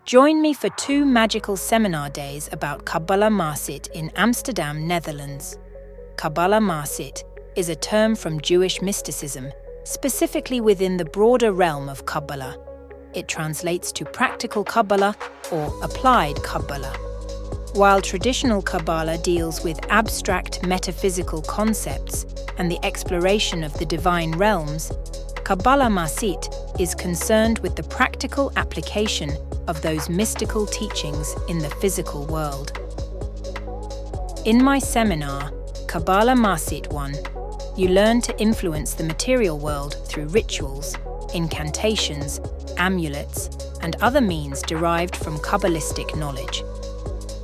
Join me for 2 magical seminar days about Qabbalah Maasit in Amsterdam, Netherlands. Qabbalah Maasit is a term from Jewish mysticism, specifically within the broader realm of Qabbalah. It translates to practical Qabbalah or applied Qabbalah. While traditional Qabbalah deals with abstract metaphysical concepts and the exploration of the divine realms, Qabbalah Maasit is concerned with the practical application of those mystical teachings in the physical world. In my seminar, Qabbalah Maasit 1, you learn to influence the material world through rituals, incantations, amulets, and other means derived from Qabbalistic knowledge.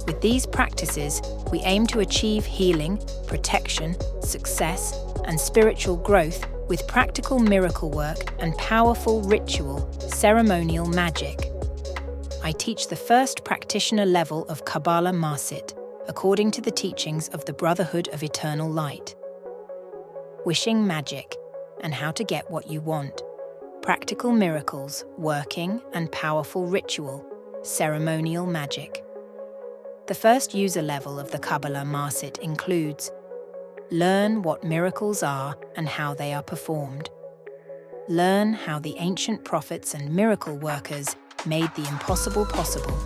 With these practices, we aim to achieve healing, protection, success, and spiritual growth with practical miracle work and powerful ritual, ceremonial magic. I teach the first practitioner level of Qabbalah Maasit, according to the teachings of the Brotherhood of Eternal Light. Wishing magic and how to get what you want. Practical miracles, working and powerful ritual, ceremonial magic. The first user level of the Qabbalah Maasit includes: learn what miracles are and how they are performed. Learn how the ancient prophets and miracle workers made the impossible possible,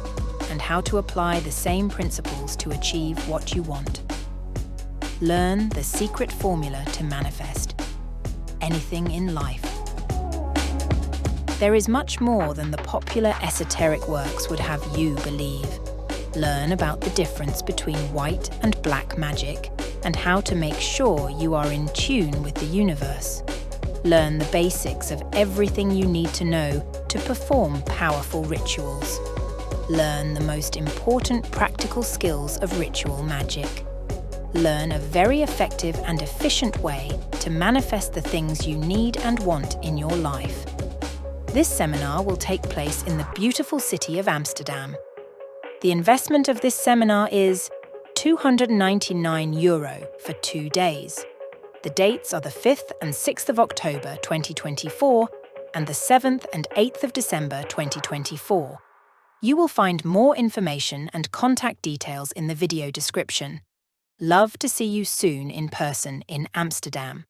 and how to apply the same principles to achieve what you want. Learn the secret formula to manifest anything in life. There is much more than the popular esoteric works would have you believe. Learn about the difference between white and black magic and how to make sure you are in tune with the universe. Learn the basics of everything you need to know to perform powerful rituals. Learn the most important practical skills of ritual magic. Learn a very effective and efficient way to manifest the things you need and want in your life. This seminar will take place in the beautiful city of Amsterdam. The investment of this seminar is €299 for 2 days. The dates are the 5th and 6th of October 2024 and the 7th and 8th of December 2024. You will find more information and contact details in the video description. Love to see you soon in person in Amsterdam.